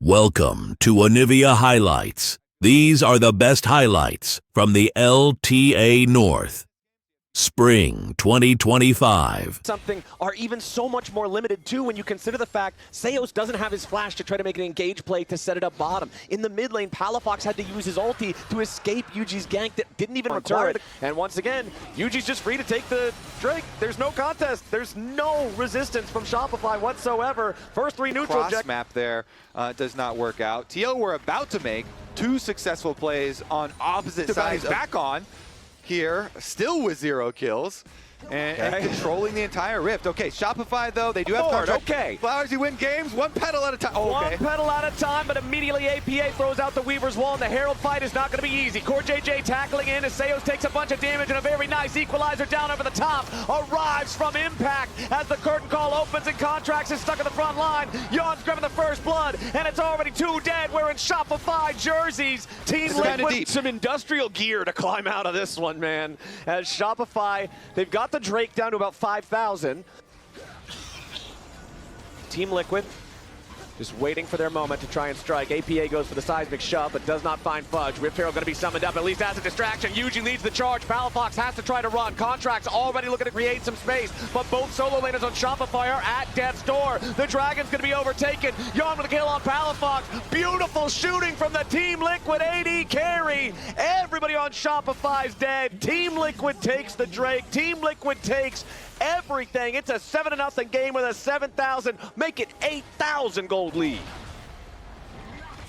Welcome to Onivia Highlights. These are the best highlights from the LTA North. Spring 2025. Something are even so much more limited too when you consider the fact Seos doesn't have his flash to try to make an engage play to set it up bottom. In the mid lane, Palafox had to use his ulti to escape Yuji's gank that didn't even require it. And once again, Yuji's just free to take the Drake. There's no contest. There's no resistance from Shopify whatsoever. First three neutral cross map there does not work out. TL were about to make two successful plays on opposite sides back on. Here, still with 0 kills, and controlling the entire rift. Okay, Shopify though, they do have contract. Okay. Flowers, you win games, one petal at a time. Oh, okay. One petal at a time, but immediately APA throws out the Weaver's Wall, and the Herald fight is not going to be easy. CoreJJ tackling in as Seos takes a bunch of damage, and a very nice equalizer down over the top arrives from Impact as the curtain call opens and Contracts is stuck in the front line. Yon's grabbing the first blood, and it's already 2 dead. We're in Shopify jerseys. Team Liquid, some industrial gear to climb out of this one, man. As Shopify, they've got the Drake down to about 5,000. Team Liquid just waiting for their moment to try and strike. APA goes for the seismic shove, but does not find Fudge. Rift Herald going to be summoned up, at least as a distraction. Yuji leads the charge. Palafox has to try to run. Contracts already looking to create some space, but both solo laners on Shopify are at death's door. The Dragon's going to be overtaken. Yon with a kill on Palafox. Beautiful shooting from the Team Liquid AD carry. Everybody on Shopify's dead. Team Liquid takes the Drake. Team Liquid takes everything. It's a 7-0 game with a 7,000, make it 8,000 gold lead.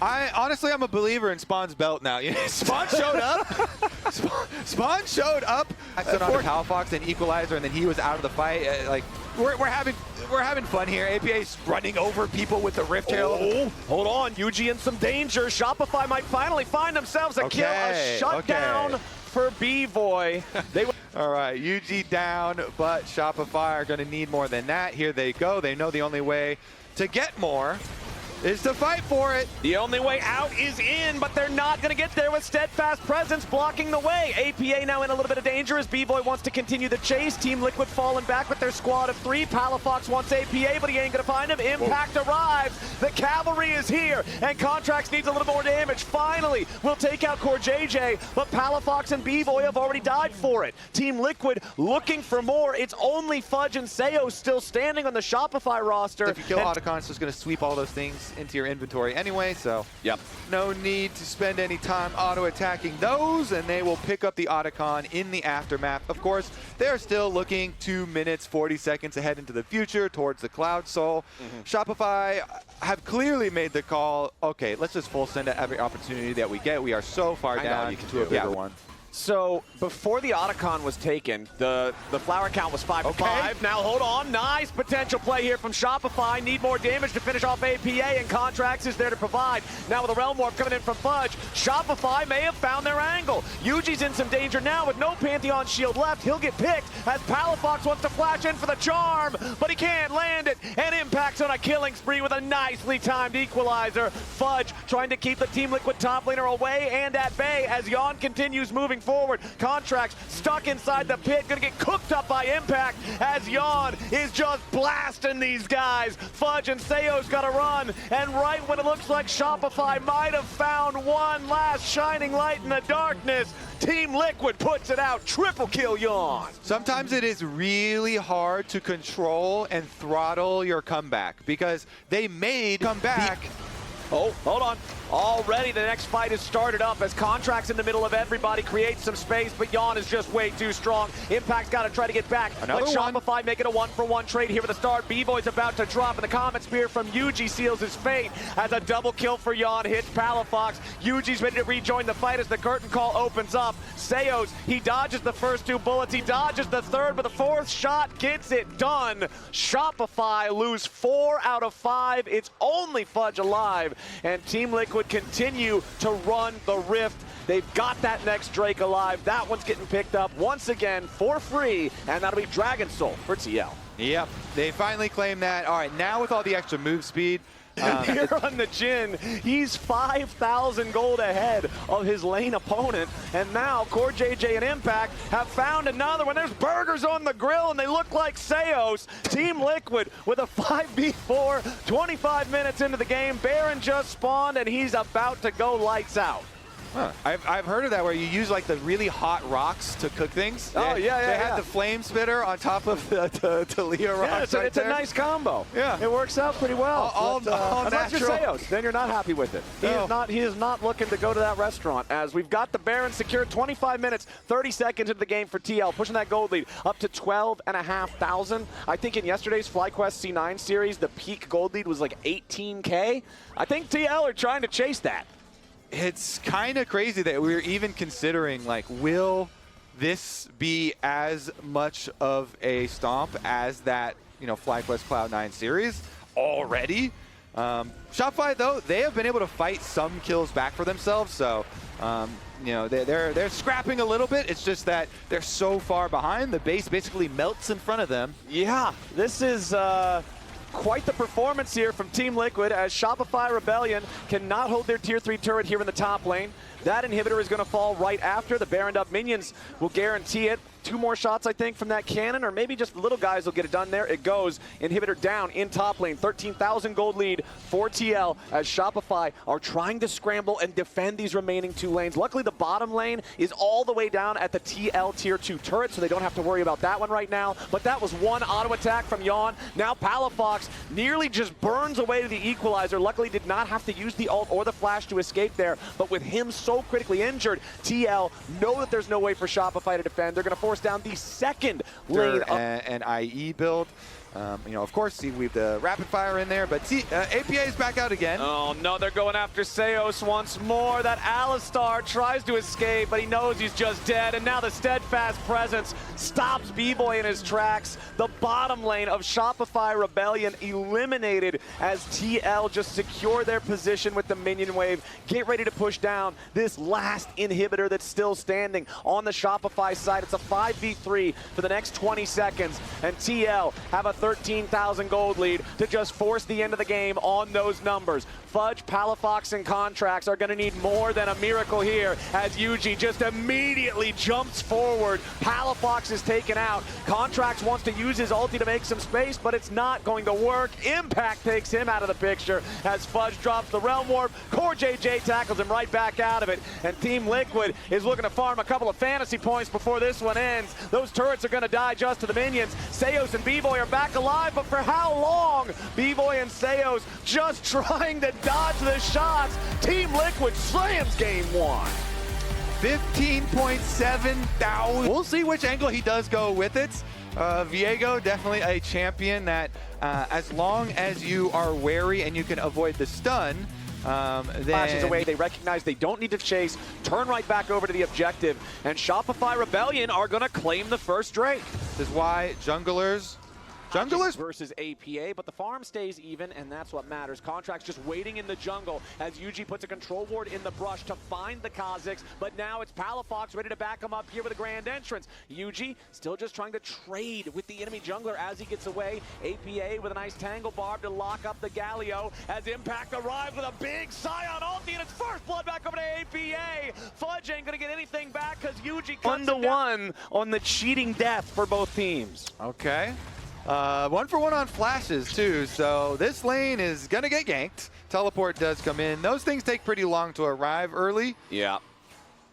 Honestly, I'm a believer in Spawn's belt now. Spawn showed up. Spawn showed up. I stood on Palafox and Equalizer, and then he was out of the fight. Like we're having fun here. APA's running over people with the Rift Herald. Oh, hold on, Yuji in some danger. Shopify might finally find themselves a kill, a shutdown for B-Boy. All right, Yuji down, but Shopify are going to need more than that. Here they go. They know the only way to get more is to fight for it. The only way out is in, but they're not going to get there with Steadfast Presence blocking the way. APA now in a little bit of danger as B-Boy wants to continue the chase. Team Liquid falling back with their squad of 3. Palafox wants APA, but he ain't going to find him. Impact arrives. The cavalry is here, and Contracts needs a little more damage. Finally, we'll take out CoreJJ, but Palafox and B-Boy have already died for it. Team Liquid looking for more. It's only Fudge and Seos still standing on the Shopify roster. If you kill Otacon, it's just going to sweep all those things into your inventory anyway, so no need to spend any time auto-attacking those, and they will pick up the Otacon in the aftermath. Of course, they're still looking 2 minutes, 40 seconds ahead into the future towards the Cloud Soul. Shopify have clearly made the call, okay, let's just full send at every opportunity that we get. We are so far down to a bigger one. So before the Otacon was taken, the flower count was 5-5. Now hold on, nice potential play here from Shopify. Need more damage to finish off APA, and Contracts is there to provide. Now with a Realm Warp coming in from Fudge, Shopify may have found their angle. Yuji's in some danger now with no Pantheon shield left. He'll get picked as Palafox wants to flash in for the charm, but he can't land it, and Impact's on a killing spree with a nicely timed equalizer. Fudge trying to keep the Team Liquid top laner away and at bay as Yon continues moving forward. Contracts stuck inside the pit, gonna get cooked up by Impact as Yon is just blasting these guys. Fudge and Seos gotta run, and right when it looks like Shopify might have found one last shining light in the darkness, Team Liquid puts it out. Triple kill Yon. Sometimes it is really hard to control and throttle your comeback because they made comeback. Oh, hold on. Already the next fight is started up as Contracts in the middle of everybody creates some space, but Yon is just way too strong. Impact's got to try to get back. But Shopify making a 1-for-1 trade here at the start. B-Boy's about to drop, and the Comet Spear from Yuji seals his fate as a double kill for Yon hits Palafox. Yuji's ready to rejoin the fight as the curtain call opens up. Seos, he dodges the first 2 bullets. He dodges the third, but the 4th shot gets it done. Shopify lose 4 out of 5. It's only Fudge alive, and Team Liquid continue to run the Rift. They've got that next Drake alive. That one's getting picked up once again for free, and that'll be Dragon Soul for TL. Yep, they finally claim that. All right, now with all the extra move speed, Here on the Jin, he's 5,000 gold ahead of his lane opponent, and now Core JJ and Impact have found another one. There's burgers on the grill, and they look like Seos. Team Liquid with a 5v4, 25 minutes into the game. Baron just spawned, and he's about to go lights out. Huh. I've heard of that where you use like the really hot rocks to cook things. Oh, yeah. They had the flame spitter on top of the Talia rocks. Yeah, it's a nice combo. Yeah. It works out pretty well. All unless you're natural. Seos, then you're not happy with it. He is not looking to go to that restaurant, as we've got the Baron secured. 25 minutes, 30 seconds into the game for TL, pushing that gold lead up to 12,500. I think in yesterday's FlyQuest C9 series, the peak gold lead was like 18K. I think TL are trying to chase that. It's kind of crazy that we're even considering, like, will this be as much of a stomp as that, FlyQuest Cloud9 series already? Shopify, though, they have been able to fight some kills back for themselves, so, they're scrapping a little bit. It's just that they're so far behind, the base basically melts in front of them. Yeah, this is quite the performance here from Team Liquid, as Shopify Rebellion cannot hold their tier 3 turret here in the top lane. That inhibitor is going to fall right after. The Baroned up minions will guarantee it. 2 more shots, I think, from that cannon, or maybe just the little guys will get it done there. It goes. Inhibitor down in top lane. 13,000 gold lead for TL, as Shopify are trying to scramble and defend these remaining 2 lanes. Luckily, the bottom lane is all the way down at the TL tier 2 turret, so they don't have to worry about that one right now. But that was one auto attack from Yawn. Now Palafox nearly just burns away to the equalizer. Luckily, did not have to use the ult or the flash to escape there. But with him so critically injured, TL know that there's no way for Shopify to defend. They're going to force down the second lane and IE build. Of course, we've the rapid fire in there, but APA is back out again. Oh no, they're going after Seos once more. That Alistar tries to escape, but he knows he's just dead, and now the steadfast presence stops B-Boy in his tracks. The bottom lane of Shopify Rebellion eliminated, as TL just secure their position with the minion wave. Get ready to push down this last inhibitor that's still standing on the Shopify side. It's a 5v3 for the next 20 seconds, and TL have a 13,000 gold lead to just force the end of the game on those numbers. Fudge, Palafox, and Contracts are going to need more than a miracle here, as Yuji just immediately jumps forward. Palafox is taken out. Contracts wants to use his ulti to make some space, but it's not going to work. Impact takes him out of the picture as Fudge drops the Realm Warp. Core JJ tackles him right back out of it, and Team Liquid is looking to farm a couple of fantasy points before this one ends. Those turrets are going to die just to the minions. Seos and B-Boy are back alive, but for how long? B-Boy and Seos just trying to dodge the shots. Team Liquid slams game 1. 15.7 thousand. We'll see which angle he does go with it. Viego, definitely a champion that as long as you are wary and you can avoid the stun, Flashes away, they recognize they don't need to chase, turn right back over to the objective, and Shopify Rebellion are going to claim the first Drake. This is why junglers versus APA, but the farm stays even, and that's what matters. Contracts just waiting in the jungle as Yuji puts a control ward in the brush to find the Kazakhs, but now it's Palafox ready to back him up here with a grand entrance. Yuji still just trying to trade with the enemy jungler as he gets away. APA with a nice tangle barb to lock up the Galio as Impact arrives with a big Scion ulti, and it's first blood back over to APA. Fudge ain't gonna get anything back because Yuji cuts 1-1 on the cheating death for both teams. Okay. 1-for-1 on flashes too, so this lane is gonna get ganked. Teleport does come in. Those things take pretty long to arrive early. Yeah.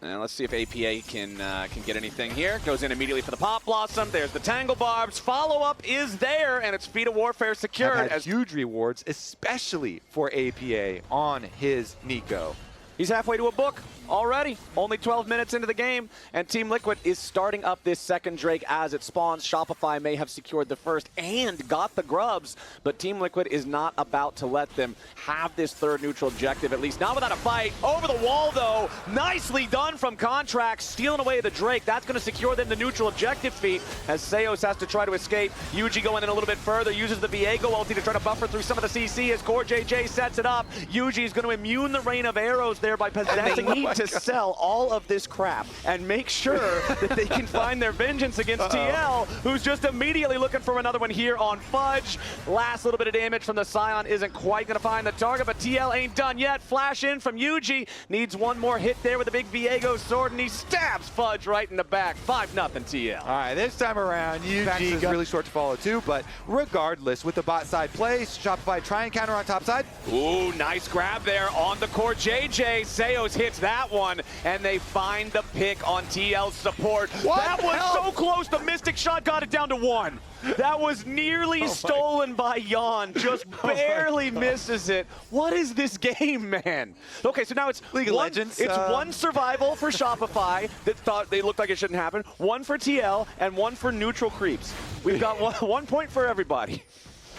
And let's see if APA can get anything here. Goes in immediately for the Pop Blossom. There's the Tangle Barbs. Follow-up is there, and it's Speed of Warfare secured. Have had huge rewards, especially for APA on his Nico. He's halfway to a book already. Only 12 minutes into the game, and Team Liquid is starting up this second Drake as it spawns. Shopify may have secured the first and got the grubs, but Team Liquid is not about to let them have this third neutral objective, at least not without a fight. Over the wall, though. Nicely done from Contracts, stealing away the Drake. That's going to secure them the neutral objective feat, as Seos has to try to escape. Yuji going in a little bit further, uses the Viego ulti to try to buffer through some of the CC as Core JJ sets it up. Yuji is going to immune the rain of arrows there thereby possessing need to sell all of this crap and make sure that they can find their vengeance against TL, who's just immediately looking for another one here on Fudge. Last little bit of damage from the Scion isn't quite going to find the target, but TL ain't done yet. Flash in from Yuji, needs one more hit there with the big Viego sword, and he stabs Fudge right in the back. 5-0 TL. All right, this time around, Yuji is really short to follow too, but regardless, with the bot side play, Shopify try and counter on top side. Ooh, nice grab there on the core JJ. Seos hits that one, and they find the pick on TL's support. That was so close, the Mystic Shot got it down to 1. That was nearly stolen by Yon, just barely misses it. What is this game, man? Okay, so now it's League of Legends. It's one survival for Shopify that thought they looked like it shouldn't happen, one for TL, and one for neutral creeps. We've got one point for everybody.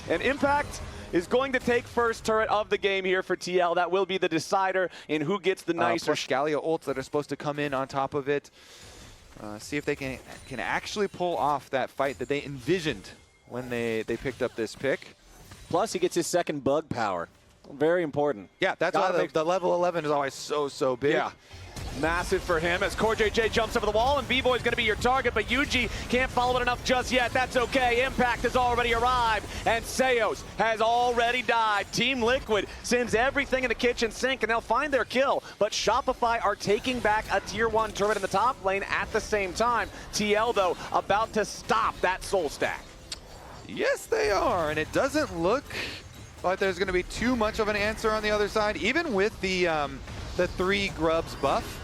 And Impact is going to take first turret of the game here for TL. That will be the decider in who gets the nicer Galio ults that are supposed to come in on top of it. See if they can actually pull off that fight that they envisioned when they picked up this pick. Plus, he gets his second bug power. Very important. Yeah, that's why the level 11 is always so big. Yeah. Massive for him as Core JJ jumps over the wall, and B-Boy's going to be your target, but Yuji can't follow it enough just yet. That's okay. Impact has already arrived, and Seos has already died. Team Liquid sends everything in the kitchen sink, and they'll find their kill, but Shopify are taking back a tier 1 turret in the top lane at the same time. TL, though, about to stop that soul stack. Yes, they are, and it doesn't look like there's going to be too much of an answer on the other side, even with the 3 grubs buff.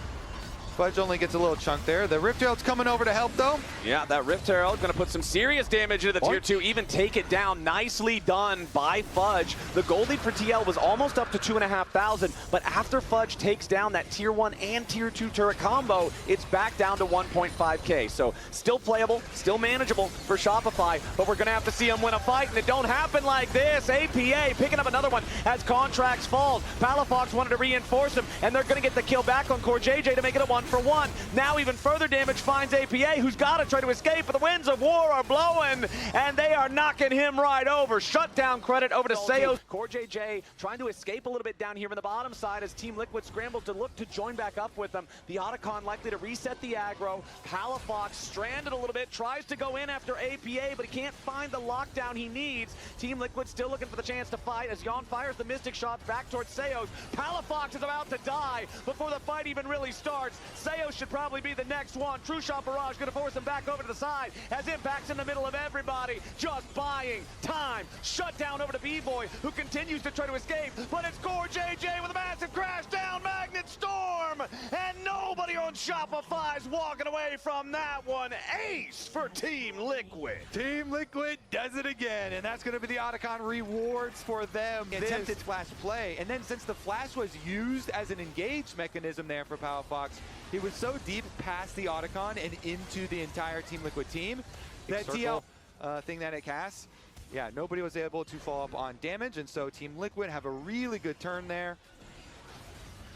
Fudge only gets a little chunk there. The Rift Herald's coming over to help, though. Yeah, that Rift Herald going to put some serious damage into the tier 2, even take it down. Nicely done by Fudge. The gold lead for TL was almost up to 2,500, but after Fudge takes down that tier 1 and tier 2 turret combo, it's back down to 1.5k. So still playable, still manageable for Shopify, but we're going to have to see them win a fight, and it don't happen like this. APA picking up another one as Contracts falls. Palafox wanted to reinforce him, and they're going to get the kill back on Core JJ to make it a 1-for-1. Now even further damage finds APA, who's got to try to escape, but the winds of war are blowing, and they are knocking him right over. Shutdown credit over to Seos. Core JJ trying to escape a little bit down here on the bottom side as Team Liquid scrambles to look to join back up with them. The Otacon likely to reset the aggro. Palafox stranded a little bit, tries to go in after APA, but he can't find the lockdown he needs. Team Liquid still looking for the chance to fight as Yon fires the Mystic Shot back towards Seos. Palafox is about to die before the fight even really starts. Seos should probably be the next one. True Shot Barrage going to force him back over to the side as Impact's in the middle of everybody, just buying time. Shut down over to B-Boy, who continues to try to escape, but it's Core JJ with a massive crash down Magnet Storm, and nobody on Shopify's walking away from that one. Ace for Team Liquid. Team Liquid does it again, and that's going to be the Otacon rewards for them. Attempted flash play, and then since the flash was used as an engage mechanism there for Palafox, he was so deep past the Otacon and into the entire Team Liquid team that TL thing that it casts, yeah, nobody was able to follow up on damage, and so Team Liquid have a really good turn there.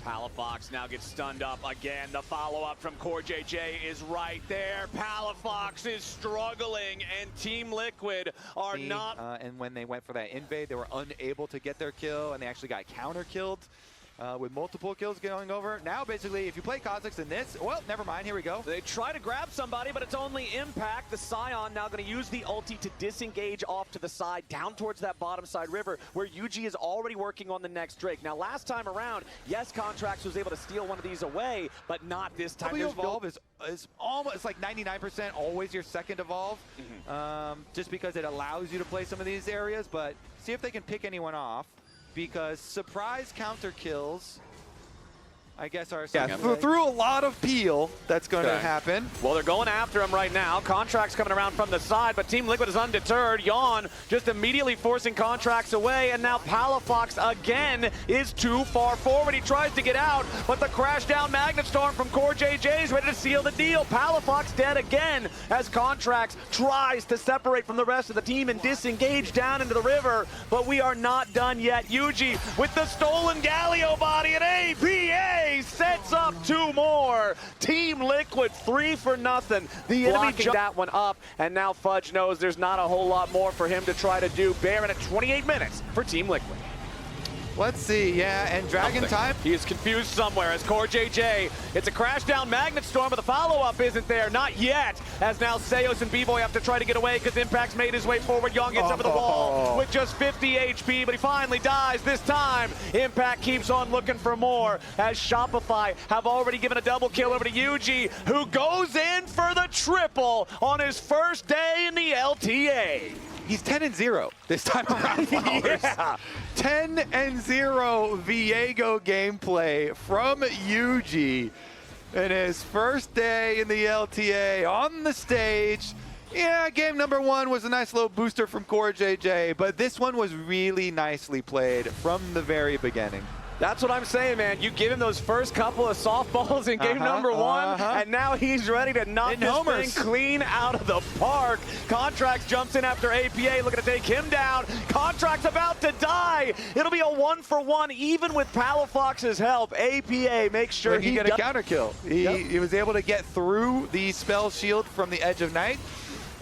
Palafox now gets stunned up again. The follow-up from Core JJ is right there. Palafox is struggling, and Team Liquid are not. And when they went for that invade, they were unable to get their kill, and they actually got counter-killed. With multiple kills going over. Now, basically, if you play Kha'Zix in this, well, never mind, here we go. They try to grab somebody, but it's only Impact. The Scion now going to use the ulti to disengage off to the side, down towards that bottom side river, where Yuji is already working on the next Drake. Now, last time around, yes, Contracts was able to steal one of these away, but not this time. Evolve is almost like 99% always your second evolve, just because it allows you to play some of these areas, but see if they can pick anyone off. Because surprise counter kills, I guess, are through a lot of peel that's going to happen. Well, they're going after him right now. Contracts coming around from the side, but Team Liquid is undeterred. Yon just immediately forcing Contracts away, and now Palafox again is too far forward. He tries to get out, but the crash down Magnet Storm from Core JJ is ready to seal the deal. Palafox dead again as Contracts tries to separate from the rest of the team and disengage down into the river, but we are not done yet. Yuji with the stolen Galio body, and APA sets up 2 more. Team Liquid 3-for-0. The enemy jumped that one up, and now Fudge knows there's not a whole lot more for him to try to do. Baron at 28 minutes for Team Liquid. Let's see, yeah, and Dragon Time. He is confused somewhere as Core JJ. It's a crash down Magnet Storm, but the follow-up isn't there. Not yet, as now Seos and B-Boy have to try to get away because Impact's made his way forward. Young gets over the wall with just 50 HP, but he finally dies this time. Impact keeps on looking for more as Shopify have already given a double kill over to Yuji, who goes in for the triple on his first day in the LTA. He's 10-0 this time around, Flowers. Yeah. 10-0 Viego gameplay from Yuji in his first day in the LTA on the stage. Yeah, game number 1 was a nice little booster from Core JJ, but this one was really nicely played from the very beginning. That's what I'm saying, man. You give him those first couple of softballs in game number 1, and now he's ready to knock this thing clean out of the park. Contracts jumps in after APA, looking to take him down. Contract's about to die. It'll be a 1-for-1, even with Palafox's help. APA makes sure he gets a counter kill. He was able to get through the spell shield from the Edge of Night,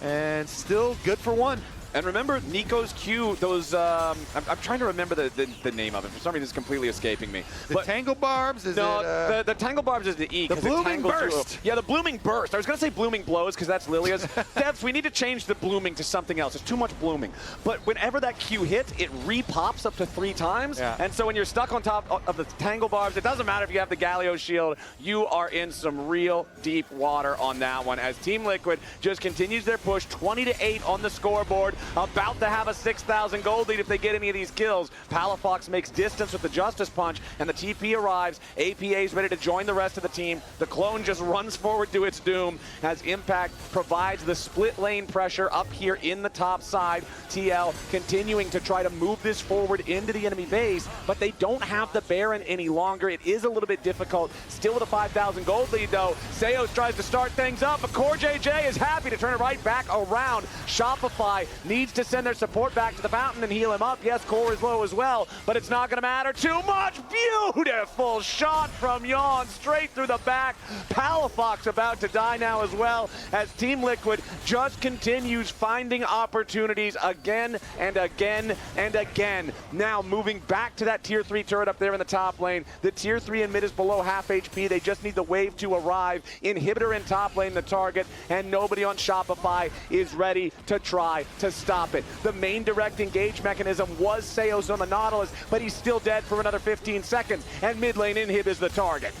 and still good for 1. And remember Nico's Q, those, I'm trying to remember the name of it. For some reason, it's completely escaping me. The Tangle Barbs? Is no, the Tangle Barbs is the E. The Blooming Burst. Yeah, the Blooming Burst. I was going to say Blooming Blows because that's Lilia's. Devs, we need to change the blooming to something else. There's too much blooming. But whenever that Q hits, it re-pops up to 3 times. Yeah. And so when you're stuck on top of the Tangle Barbs, it doesn't matter if you have the Galio shield. You are in some real deep water on that one as Team Liquid just continues their push, 20-8 on the scoreboard. About to have a 6,000 gold lead if they get any of these kills. Palafox makes distance with the Justice Punch, and the TP arrives. APA is ready to join the rest of the team. The clone just runs forward to its doom as Impact provides the split lane pressure up here in the top side. TL continuing to try to move this forward into the enemy base, but they don't have the Baron any longer. It is a little bit difficult. Still with a 5,000 gold lead, though. Seos tries to start things up, but Core JJ is happy to turn it right back around. Shopify needs to send their support back to the fountain and heal him up. Yes, Core is low as well, but it's not going to matter too much. Beautiful shot from Yawn straight through the back. Palafox about to die now as well as Team Liquid just continues finding opportunities again and again and again. Now moving back to that tier 3 turret up there in the top lane. The tier 3 in mid is below half HP. They just need the wave to arrive. Inhibitor in top lane, the target, and nobody on Shopify is ready to try to stop it. The main direct engage mechanism was Seos on the Nautilus, but he's still dead for another 15 seconds, and mid lane Inhib is the target.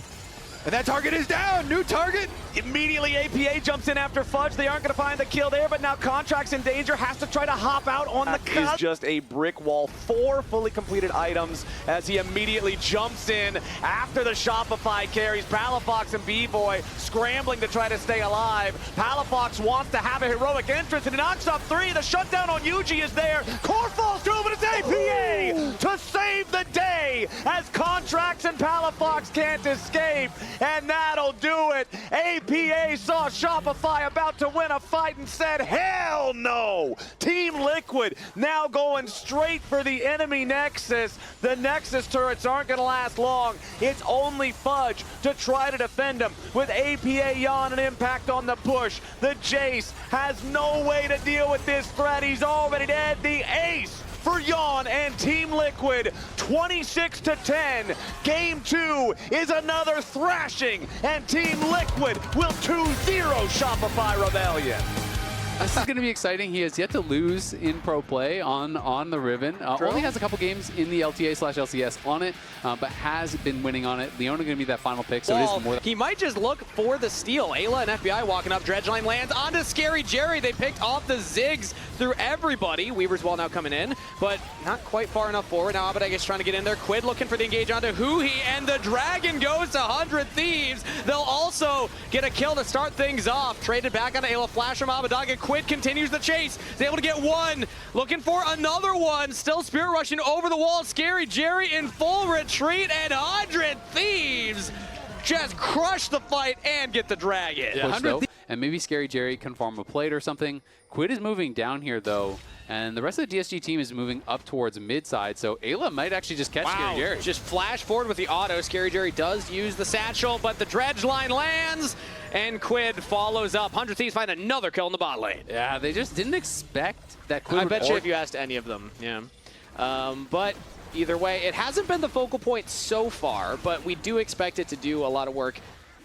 And that target is down. New target. Immediately APA jumps in after Fudge. They aren't going to find the kill there, but now Contract's in danger. Has to try to hop out on the cut. Is just a brick wall. 4 fully completed items as he immediately jumps in after the Shopify carries. Palafox and B-Boy scrambling to try to stay alive. Palafox wants to have a heroic entrance and he knocks up 3. The shutdown on Yuji is there. Core falls through, but it's APA to save the day as Contracts and Palafox can't escape. And that'll do it. APA saw Shopify about to win a fight and said, hell no. Team Liquid now going straight for the enemy Nexus. The Nexus turrets aren't going to last long. It's only Fudge to try to defend him. With APA, Yawn, and Impact on the push, the Jace has no way to deal with this threat. He's already dead. The ace for Yawn and Team Liquid, 26-10. Game 2 is another thrashing, and Team Liquid will 2-0 Shopify Rebellion. This is going to be exciting. He has yet to lose in pro play on the Riven. Only has a couple games in the LTA/LCS on it, but has been winning on it. Leona going to be that final pick, so it is more. He might just look for the steal. Ayla and FBI walking up. Dredgeline lands onto Scary Jerry. They picked off the Ziggs through everybody. Weaver's Wall now coming in, but not quite far enough forward. Now Abadeg is trying to get in there. Quid looking for the engage onto Huhi, and the Dragon goes to 100 Thieves. They'll also get a kill to start things off. Traded back onto Ayla. Flash from Abadeg, and Quid continues the chase. He's able to get one. Looking for another one. Still Spirit rushing over the wall. Scary Jerry in full retreat, and 100 Thieves just crush the fight and get the Dragon. Yeah, and maybe Scary Jerry can farm a plate or something. Quid is moving down here, though, and the rest of the DSG team is moving up towards mid side, so Ayla might actually just catch Scary Jerry. Just flash forward with the auto. Scary Jerry does use the satchel, but the dredge line lands, and Quid follows up. 100 Thieves find another kill in the bot lane. Yeah, they just didn't expect that Quid I bet you if you asked any of them, yeah. But either way. It hasn't been the focal point so far, but we do expect it to do a lot of work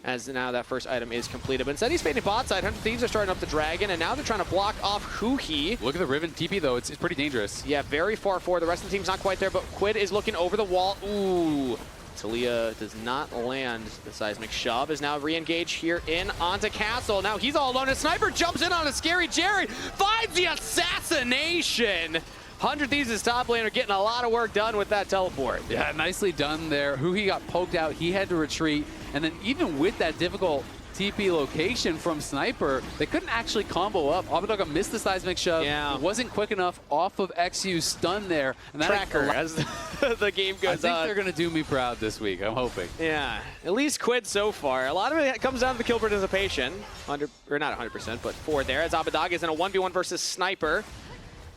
as now that first item is completed. But instead he's fading bot side. 100 Thieves are starting up the Dragon, and now they're trying to block off Huhi. Look at the Riven TP, though. It's pretty dangerous. Yeah, very far forward. The rest of the team's not quite there, but Quid is looking over the wall. Ooh. Talia does not land the seismic shove. Is now re-engaged here in onto Castle. Now he's all alone. A sniper jumps in on a Scary Jerry. Finds the assassination. 100 Thieves' is top laner getting a lot of work done with that teleport. Yeah, nicely done there. Huhi got poked out. He had to retreat. And then even with that difficult TP location from Sniper, they couldn't actually combo up. Abadaga missed the seismic shove. Yeah. It wasn't quick enough off of XU's stun there. And that Tracker as the game goes on. I think they're going to do me proud this week. I'm hoping. Yeah, at least Quid so far. A lot of it comes down to the kill participation. Or not 100%, but 4 there. As Abadaga is in a 1v1 versus Sniper.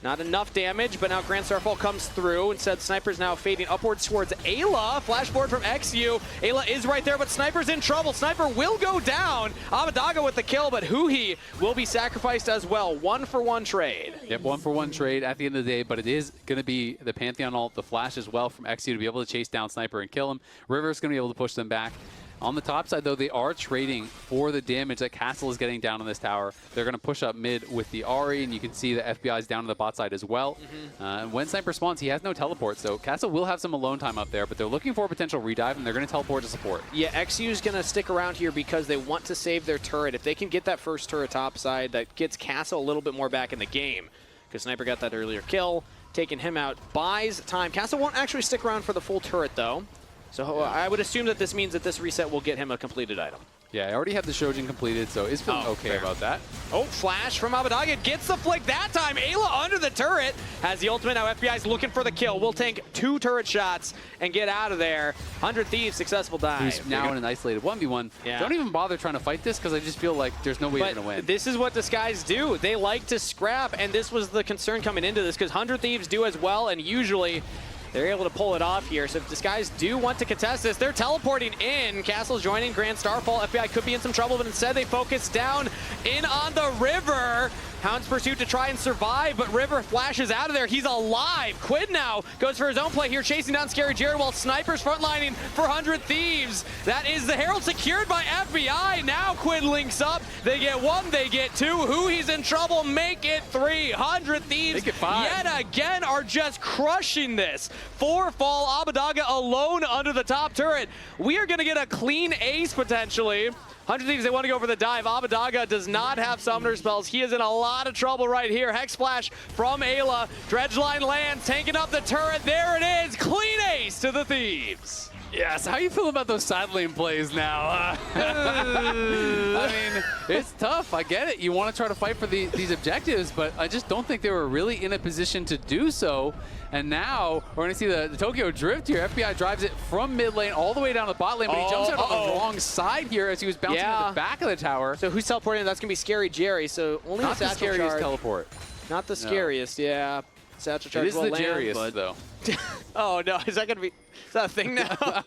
Not enough damage, but now Grand Starfall comes through. Instead, Sniper's now fading upwards towards Ayla. Flashboard from XU. Ayla is right there, but Sniper's in trouble. Sniper will go down. Abadaga with the kill, but Huhi will be sacrificed as well. 1-for-1 trade. Yep, 1-for-1 trade at the end of the day, but it is going to be the Pantheon ult, the flash as well from XU to be able to chase down Sniper and kill him. River's going to be able to push them back. On the top side, though, they are trading for the damage that Castle is getting down on this tower. They're going to push up mid with the Ahri, and you can see the FBI is down to the bot side as well. When Sniper spawns, he has no teleport, so Castle will have some alone time up there, but they're looking for a potential redive, and they're going to teleport to support. Yeah, XU is going to stick around here because they want to save their turret. If they can get that first turret top side, that gets Castle a little bit more back in the game, because Sniper got that earlier kill. Taking him out buys time. Castle won't actually stick around for the full turret, though. So I would assume that this means that this reset will get him a completed item. Yeah, I already have the Shojin completed, so it's feeling okay about that. Oh, flash from Abadaga. Gets the flick that time. Ayla under the turret. Has the ultimate. Now FBI's looking for the kill. Will tank 2 turret shots and get out of there. 100 Thieves, successful dive. He's now in an isolated 1v1. Yeah. Don't even bother trying to fight this because I just feel like there's no way you're going to win. This is what Disguise do. They like to scrap, and this was the concern coming into this because 100 Thieves do as well, and usually they're able to pull it off here. So if Disguise do want to contest this, they're teleporting in. Castle's joining Grand Starfall. FBI could be in some trouble, but instead they focus down in on the River. Hound's pursuit to try and survive, but River flashes out of there. He's alive. Quid now goes for his own play here, chasing down Scary Jerry while Sniper's frontlining for 100 Thieves. That is the Herald secured by FBI. Now Quid links up. They get 1, they get 2. Huhi's in trouble. Make it 3. 100 Thieves Make it 5. yet again are just crushing this. 4 fall. Abadaga alone under the top turret. We are going to get a clean ace potentially. 100 Thieves, they want to go for the dive. Abadaga does not have summoner spells. He is in a lot of trouble right here. Hex Flash from Ayla. Dredgeline lands, tanking up the turret. There it is. Clean ace to the Thieves. Yes, how you feel about those side lane plays now? I mean, it's tough. I get it. You want to try to fight for these objectives, but I just don't think they were really in a position to do so. And now we're going to see the Tokyo Drift here. FBI drives it from mid lane all the way down to the bot lane, but he jumps out on the wrong side here as he was bouncing at the back of the tower. So who's teleporting? That's going to be Scary Jerry. So only Not the the scariest charge. teleport. Not the scariest, yeah. Satchel charge It is will the land, Jerriest, but though. Oh no, is that gonna be, is that a thing now?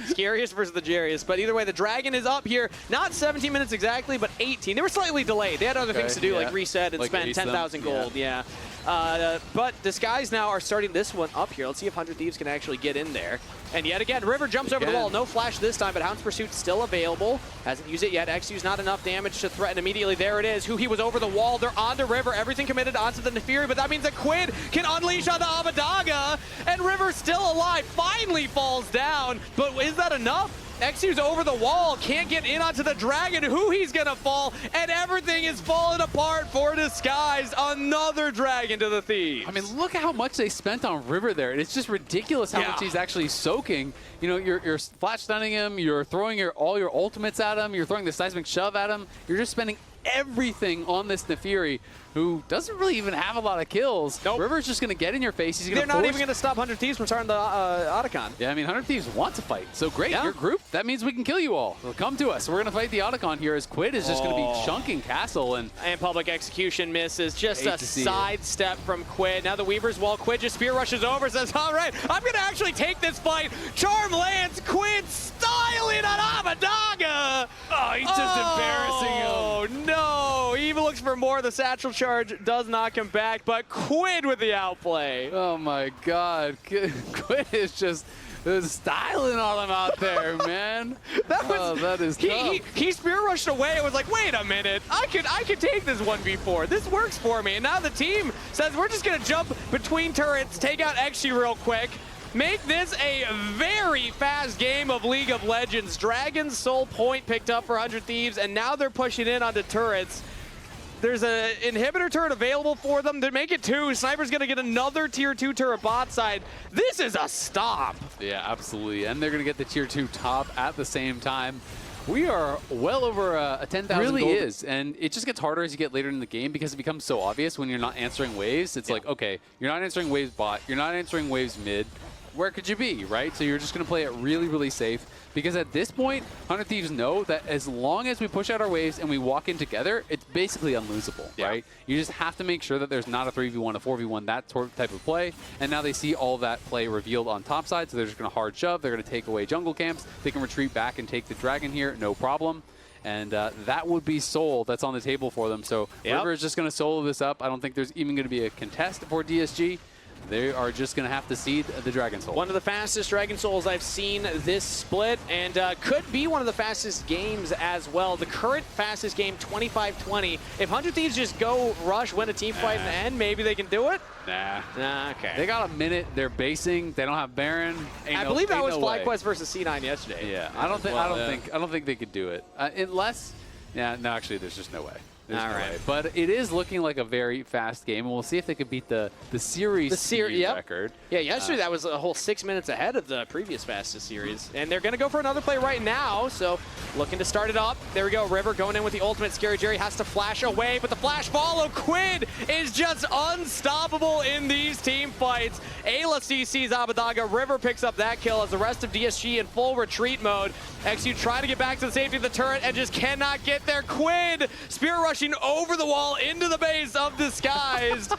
Scariest versus the Jerriest. But either way, the Dragon is up here. Not 17 minutes exactly, but 18. They were slightly delayed. They had other things to do, like reset and like spend 10,000 gold. Yeah. But Disguise now are starting this one up here. Let's see if 100 Thieves can actually get in there. And yet again, River jumps over the wall. No flash this time, but Hound's Pursuit still available. Hasn't used it yet. XU's not enough damage to threaten immediately. There it is. Huhi was over the wall. They're onto River. Everything committed onto the Nefiri, but that means that Quid can unleash onto Abadaga. And River's still alive. Finally falls down. But is that enough? XU's over the wall, can't get in onto the Dragon. Huhi's gonna fall, and everything is falling apart for Disguise. Another Dragon to the Thieves. I mean, look at how much they spent on River there. It's just ridiculous how much he's actually soaking. You know, you're flash stunning him, you're throwing all your ultimates at him, you're throwing the seismic shove at him. You're just spending everything on this Nefiri, who doesn't really even have a lot of kills. Nope. River's just going to get in your face. He's They're not even going to stop 100 Thieves from starting the Otacon. Yeah, I mean, 100 Thieves want to fight. So great, your group. That means we can kill you all. Well, come to us. We're going to fight the Otacon here as Quid is just going to be chunking Castle. And public execution misses. Just a sidestep from Quid. Now the Weaver's wall. Quid just spear rushes over, says, all right, I'm going to actually take this fight. Charm lands. Quid styling on Abadaga. oh, he's just embarrassing him. Oh, no. He even looks for for more. The satchel charge does not come back, but Quid with the outplay. Oh my God, Quid is just styling on him out there, man. That is tough. He spear rushed away and was like, wait a minute, I could take this 1v4. This works for me. And now the team says we're just gonna jump between turrets, take out XG real quick, make this a very fast game of League of Legends. Dragon's Soul point picked up for 100 Thieves, and now they're pushing in onto turrets. There's an inhibitor turret available for them. They make it 2. Sniper's going to get another tier 2 turret bot side. This is a stop. Yeah, absolutely. And they're going to get the tier 2 top at the same time. We are well over a 10,000 really gold. is. And it just gets harder as you get later in the game because it becomes so obvious when you're not answering waves. It's like, okay, you're not answering waves bot. You're not answering waves mid. Where could you be, right? So you're just going to play it really, really safe. Because at this point, 100 Thieves know that as long as we push out our waves and we walk in together, it's basically unlosable, right? You just have to make sure that there's not a 3v1, a 4v1, that type of play. And now they see all that play revealed on top side, so they're just going to hard shove. They're going to take away jungle camps. They can retreat back and take the dragon here, no problem. And that would be Soul that's on the table for them. So River is just going to solo this up. I don't think there's even going to be a contest for DSG. They are just going to have to seed the Dragon Soul. One of the fastest Dragon Souls I've seen this split, and could be one of the fastest games as well. The current fastest game, 25-20. If 100 Thieves just go rush, win a team fight in the end, maybe they can do it? Nah, okay. They got a minute. They're basing. They don't have Baron. I believe that was FlyQuest versus C9 yesterday. Yeah, I don't think they could do it unless. Yeah, no, actually, there's just no way. There's no way. But it is looking like a very fast game, and we'll see if they can beat the series record. Yeah, yesterday that was a whole 6 minutes ahead of the previous fastest series. And they're going to go for another play right now, so looking to start it up. There we go, River going in with the ultimate. Scary Jerry has to flash away, but the flash follow. Quid is just unstoppable in these team fights. Ayla CC's Abadaga. River picks up that kill as the rest of DSG in full retreat mode. XU try to get back to the safety of the turret and just cannot get there. Quid spear rushing over the wall into the base of Disguised.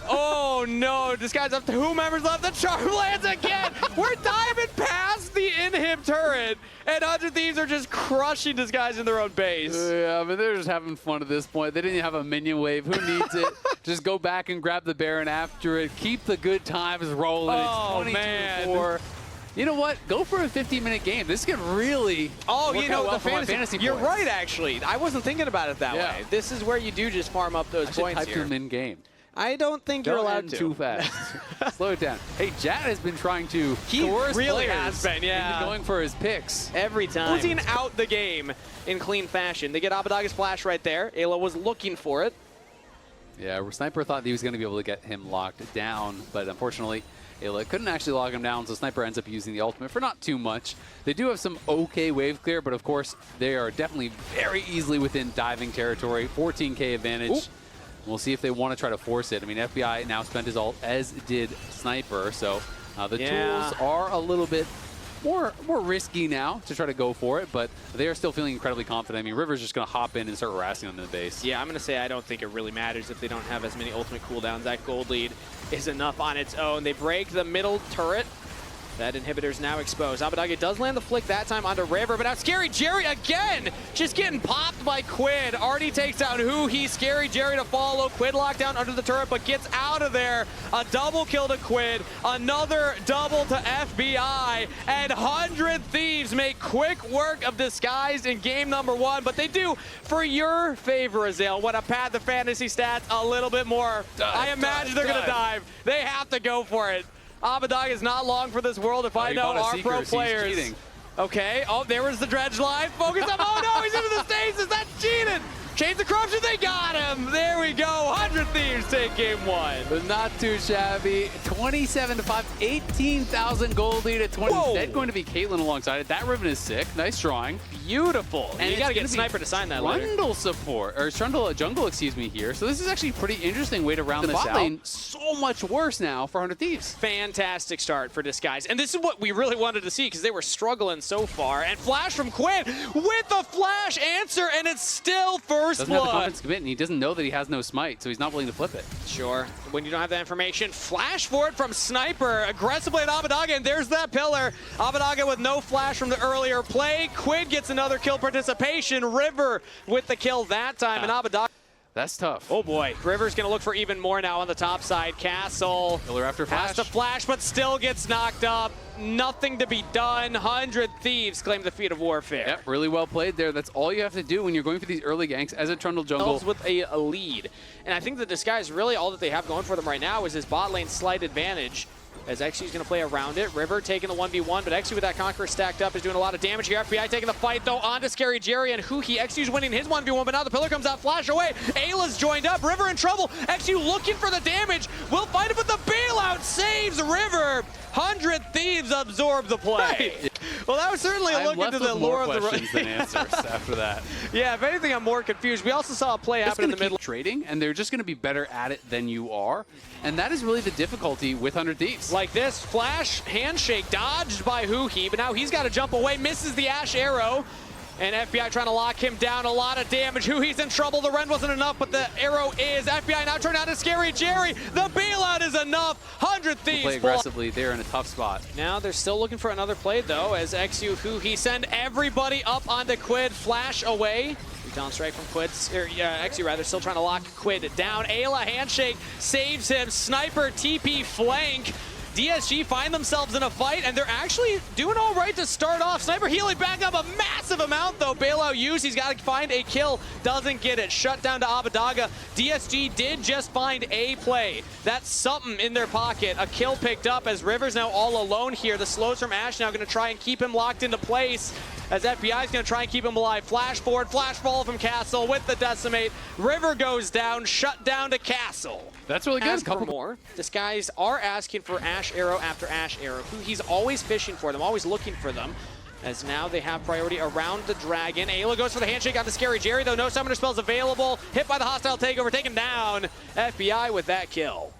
Oh no, Disguised up to whomever's left. The charm lands again. We're diving past the inhib turret, and 100 Thieves are just crushing Disguised in their own base. Yeah, but they're just having fun at this point. They didn't have a minion wave. Who needs it? Just go back and grab the Baron after it. Keep the good times rolling. Oh, it's 22-4. You know what? Go for a 50-minute game. This could really you know, well the fantasy You're points. Right, actually. I wasn't thinking about it that way. This is where you do just farm up those points here. Type them in game. I don't think you're allowed to. Too fast. Slow it down. Hey, Jad has been trying to coerce really has been, into going for his picks. Every time. Losing out the game in clean fashion. They get Abadaga's flash right there. Ayla was looking for it. Yeah, Sniper thought he was going to be able to get him locked down, but unfortunately, Ayla couldn't actually lock him down, so Sniper ends up using the ultimate for not too much. They do have some okay wave clear, but of course, they are definitely very easily within diving territory. 14K advantage. Ooh. We'll see if they want to try to force it. I mean, FBI now spent his ult, as did Sniper, so the tools are a little bit more risky now to try to go for it, but they are still feeling incredibly confident. I mean, River's just going to hop in and start harassing them in the base. Yeah, I'm going to say I don't think it really matters if they don't have as many ultimate cooldowns. That gold lead is enough on its own. They break the middle turret. That inhibitor's now exposed. Abadaga does land the flick that time onto River, but now Scary Jerry again, just getting popped by Quid. Already takes down He. Scary Jerry to follow. Quid locked down under the turret, but gets out of there. A double kill to Quid, another double to FBI, and 100 Thieves make quick work of Disguised in game number 1, but they do for your favor, Azale. Want to pad the fantasy stats a little bit more. I imagine they're going to dive. They have to go for it. Abadaga is not long for this world if I know our pro players. Okay, oh, there was the dredge line. Focus up. Oh no, he's into the stasis. That's cheated. Chains of Corruption, they got him. There we go. 100 Thieves take game 1. But not too shabby. 27-5, 18,000 gold lead at 20. That's going to be Caitlyn alongside it. That Riven is sick. Nice drawing. Beautiful. And you got to get Sniper to sign that later. Trundle support, or Trundle jungle, excuse me, here. So this is actually a pretty interesting way to round this out. The bot lane so much worse now for 100 Thieves. Fantastic start for Disguise. And this is what we really wanted to see because they were struggling so far. And flash from Quid with the flash answer, and it's still first doesn't have the confidence to commit, and he doesn't know that he has no smite, so he's not willing to flip it. Sure. When you don't have that information, flash for it from Sniper. Aggressively at Abadaga, and there's that pillar. Abadaga with no flash from the earlier play. Quid gets another kill participation. River with the kill that time, and Abadaga. That's tough. Oh boy, River's gonna look for even more now on the top side. Castle Killer after flash. has to flash, but still gets knocked up. Nothing to be done. 100 Thieves claim the feat of warfare. Yep, really well played there. That's all you have to do when you're going for these early ganks as a Trundle jungle. With a lead. And I think the Disguise, really all that they have going for them right now is this bot lane slight advantage. As XU's going to play around it. River taking the 1v1, but XU with that Conqueror stacked up is doing a lot of damage here. FBI taking the fight, though, onto Scary Jerry and Huki. XU's winning his 1v1, but now the pillar comes out, flash away. Ayla's joined up, River in trouble. XU looking for the damage, will find it, but the bailout saves River. 100 Thieves absorb the play. Right. Well, that was certainly a look into the lore of the questions than answers after that. Yeah, if anything, I'm more confused. We also saw a play happen in the middle. Trading, and they're just going to be better at it than you are. And that is really the difficulty with 100 Thieves. Like this, flash, handshake, dodged by Huki, but now he's got to jump away, misses the Ash arrow. And FBI trying to lock him down, a lot of damage. Huki's in trouble, the rend wasn't enough, but the arrow is. FBI now turned out to Scary Jerry. The bailout is enough. 100 Thieves. Play aggressively, they're in a tough spot. Now they're still looking for another play though, as XU Huki send everybody up onto Quid, flash away. Down strike from Quid's, XU rather, still trying to lock Quid down. Ayla handshake saves him. Sniper TP flank. DSG find themselves in a fight, and they're actually doing all right to start off. Sniper healing back up a massive amount, though. Bailout use, he's got to find a kill, doesn't get it. Shut down to Abadaga. DSG did just find a play. That's something in their pocket. A kill picked up as River's now all alone here. The slows from Ash now going to try and keep him locked into place, as FBI is going to try and keep him alive. Flash forward, flash fall from Castle with the decimate. River goes down, shut down to Castle. That's really good. Ask for more. Disguise are asking for Ash arrow after Ash arrow. He's always fishing for them, always looking for them. As now they have priority around the Dragon. Ayla goes for the handshake on the Scary Jerry, though no summoner spells available. Hit by the hostile takeover, taken down. FBI with that kill.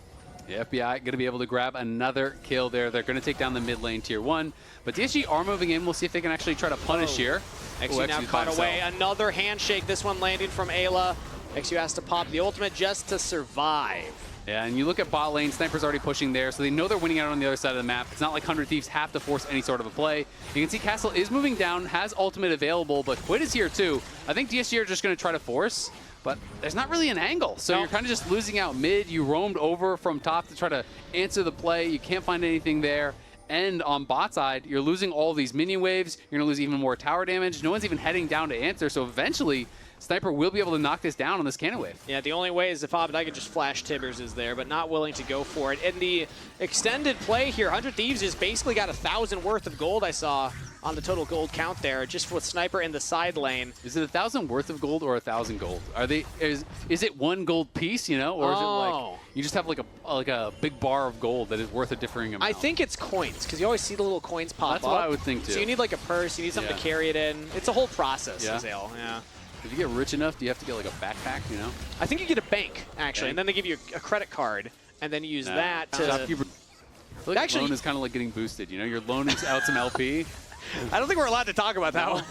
The FBI going to be able to grab another kill there. They're going to take down the mid lane tier 1. But DSG are moving in. We'll see if they can actually try to punish here. XU now caught away. Another handshake. This one landing from Ayla. XU has to pop the ultimate just to survive. Yeah, and you look at bot lane, Sniper's already pushing there, so they know they're winning out on the other side of the map. It's not like 100 Thieves have to force any sort of a play. You can see Castle is moving down, has ultimate available, but Quid is here too. I think DSG are just going to try to force, but there's not really an angle. So you're kind of just losing out mid. You roamed over from top to try to answer the play. You can't find anything there. And on bot side, you're losing all these minion waves. You're going to lose even more tower damage. No one's even heading down to answer, so eventually Sniper will be able to knock this down on this cannon wave. Yeah, the only way is if Abadaga just flash Tibbers is there, but not willing to go for it. In the extended play here, 100 Thieves has basically got 1,000 worth of gold I saw on the total gold count there, just with Sniper in the side lane. Is it 1,000 worth of gold or 1,000 gold? Are they? Is it one gold piece, you know, or is it like you just have like a big bar of gold that is worth a differing amount? I think it's coins, because you always see the little coins pop up. That's what I would think too. So you need like a purse, you need something to carry it in. It's a whole process, yeah. Azale. Yeah. If you get rich enough, do you have to get like a backpack, you know? I think you get a bank, actually, and then they give you a credit card, and then you use that to... I feel like actually, loan is kind of like getting boosted, you know? You're loaning out some LP. I don't think we're allowed to talk about that one.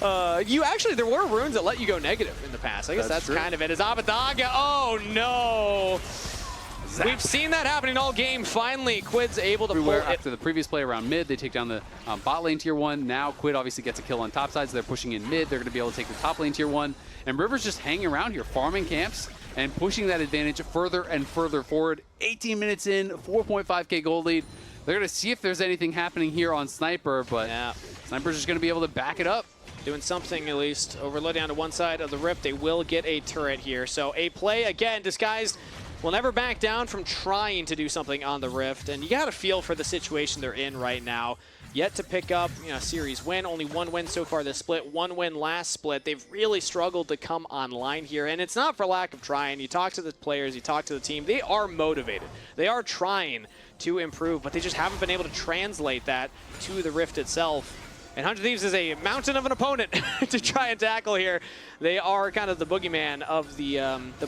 Okay. You actually, there were runes that let you go negative in the past. I guess that's kind of it. Is Abadaga? Oh, no. We've seen that happening all game. Finally, Quid's able to pull it. After the previous play around mid, they take down the bot lane tier 1. Now Quid obviously gets a kill on top side, so they're pushing in mid. They're going to be able to take the top lane tier 1. And River's just hanging around here, farming camps and pushing that advantage further and further forward. 18 minutes in, 4.5k gold lead. They're going to see if there's anything happening here on Sniper, but Sniper's just going to be able to back it up. Doing something at least. Overload down to one side of the Rift. They will get a turret here. So a play, again, Disguised will never back down from trying to do something on the Rift. And you got to feel for the situation they're in right now. Yet to pick up a series win. Only one win so far this split. One win last split. They've really struggled to come online here. And it's not for lack of trying. You talk to the players, you talk to the team. They are motivated. They are trying to improve, but they just haven't been able to translate that to the Rift itself. And 100 Thieves is a mountain of an opponent to try and tackle here. They are kind of the boogeyman of the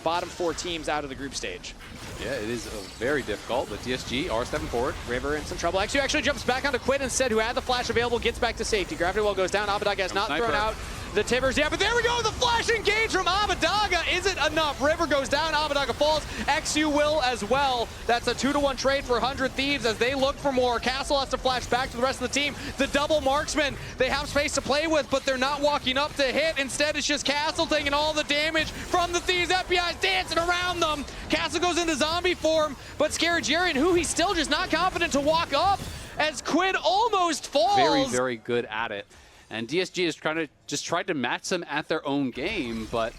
bottom 4 teams out of the group stage. Yeah, it is very difficult, but DSG are stepping forward. River in some trouble. XU actually jumps back onto Quid instead, who had the flash available, gets back to safety. Gravity Well goes down. Abadaga has not thrown out the Tibbers. Yeah, but there we go. The flash engage from Abadaga isn't enough. River goes down. Abadaga falls. XU will as well. That's a 2-to-1 trade for 100 Thieves as they look for more. Castle has to flash back to the rest of the team. The double marksman, they have space to play with, but they're not walking up to hit. Instead, it's just Castle taking all the damage from the Thieves. FBI's dancing around them. Castle goes into zombie form, but Scary Jerry, who he's still just not confident to walk up as Quid almost falls. Very, very good at it. And DSG is tried to match them at their own game, but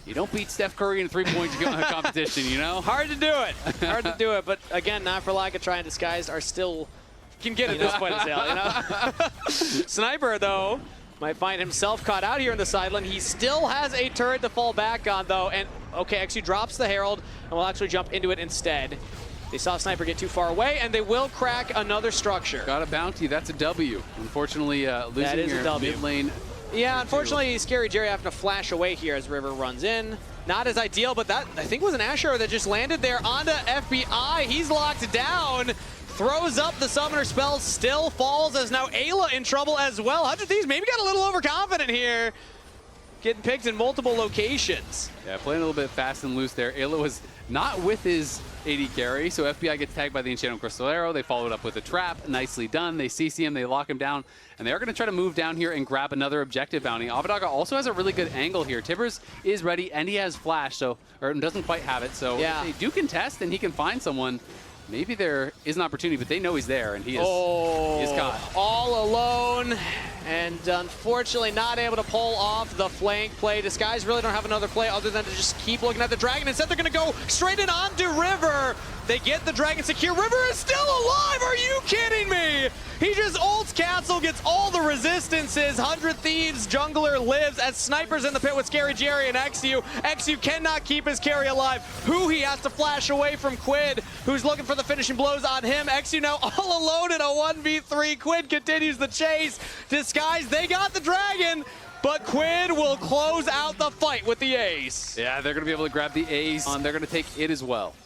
you don't beat Steph Curry in a three-point competition, you know? Hard to do it. Hard to do it. But again, Not For Lack of Trying Disguised are still can get at this point as hell, you know? Sniper, though, might find himself caught out here in the sideline. He still has a turret to fall back on, though. And, okay, XU drops the Herald, and will actually jump into it instead. They saw Sniper get too far away, and they will crack another structure. Got a bounty. That's a W. Unfortunately, losing your mid lane. Yeah, unfortunately, Scary Jerry having to flash away here as River runs in. Not as ideal, but that, I think, was an Asher that just landed there onto FBI. He's locked down. Throws up the summoner spell, still falls as now Ayla in trouble as well. 100 Thieves maybe got a little overconfident here. Getting picked in multiple locations. Yeah, playing a little bit fast and loose there. Ayla was not with his AD carry, so FBI gets tagged by the Enchanted Crystal Arrow. They followed up with a trap. Nicely done. They CC him, they lock him down, and they are going to try to move down here and grab another objective bounty. Abadaga also has a really good angle here. Tibbers is ready, and he has flash, so or doesn't quite have it. So yeah, if they do contest and he can find someone, maybe there is an opportunity, but they know he's there, and he is caught. All alone, and unfortunately not able to pull off the flank play. Disguise really don't have another play other than to just keep looking at the Dragon. Instead, they're going to go straight in onto River. They get the Dragon secure. River is still alive! Are you kidding me? He just ults Castle, gets all the resistances. 100 Thieves jungler lives as Snipers in the pit with Scary Jerry and XU. XU cannot keep his carry alive. Who he has to flash away from Quid, who's looking for the finishing blows on him. XU now all alone in a 1v3. Quid continues the chase. Disguise, they got the Dragon, but Quid will close out the fight with the ace. Yeah, they're going to be able to grab the ace. They're going to take it as well.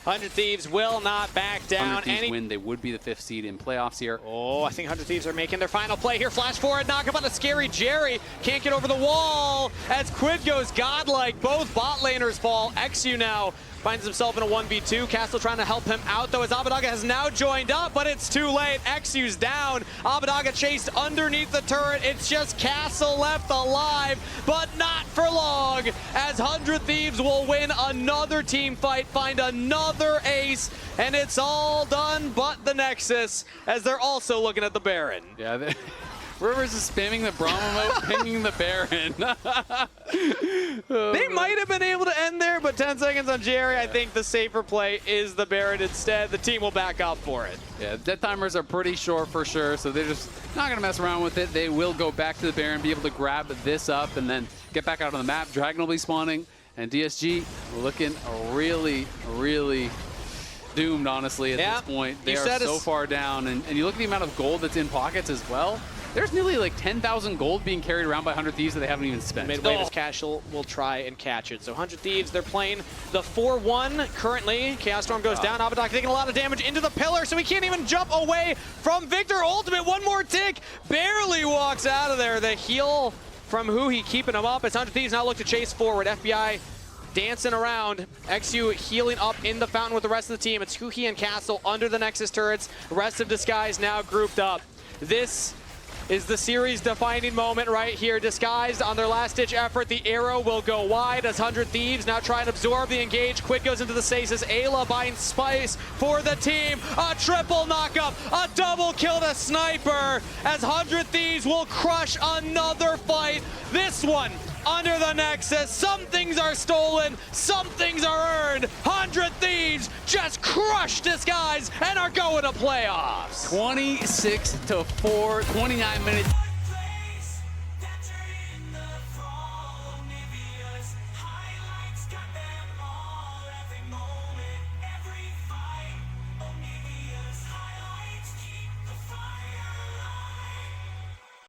100 Thieves will not back down. 100 Thieves win, they would be the 5th seed in playoffs here. Oh, I think 100 Thieves are making their final play here. Flash forward, knock up on a Scary Jerry. Can't get over the wall as Quid goes godlike. Both bot laners fall. XU now finds himself in a 1v2. Castle trying to help him out, though, as Abadaga has now joined up, but it's too late. XU's down. Abadaga chased underneath the turret. It's just Castle left alive, but not for long, as 100 Thieves will win another team fight, find another ace, and it's all done but the Nexus, as they're also looking at the Baron. Yeah, Rivers is spamming the Brahma, pinging the Baron. They might have been able to end there, but 10 seconds on Jerry. I think the safer play is the Baron instead. The team will back up for it. Yeah, dead timers are pretty short for sure, so they're just not going to mess around with it. They will go back to the Baron, be able to grab this up, and then get back out on the map. Dragon will be spawning, and DSG looking really, really doomed, honestly, at this point. They are so far down, and you look at the amount of gold that's in pockets as well. There's nearly like 10,000 gold being carried around by 100 Thieves that they haven't even spent. Midway, Cashel will try and catch it. So 100 Thieves, they're playing the 4-1 currently. Chaos Storm goes down. Abadaga taking a lot of damage into the pillar, so he can't even jump away from Victor Ultimate. One more tick, barely walks out of there. The heal from Huhi keeping him up as 100 Thieves now look to chase forward. FBI dancing around. XU healing up in the fountain with the rest of the team. It's Huhi and Castle under the Nexus turrets. The rest of Disguise now grouped up. This is the series-defining moment right here. Disguised on their last-ditch effort. The arrow will go wide as 100 Thieves now try and absorb the engage. Quid goes into the stasis. Ayla buying spice for the team. A triple knockup, a double kill to Sniper as 100 Thieves will crush another fight. This one under the Nexus. Some things are stolen, some things are earned. 100 Thieves just crushed Disguise and are going to playoffs. 26-4, 29 minutes.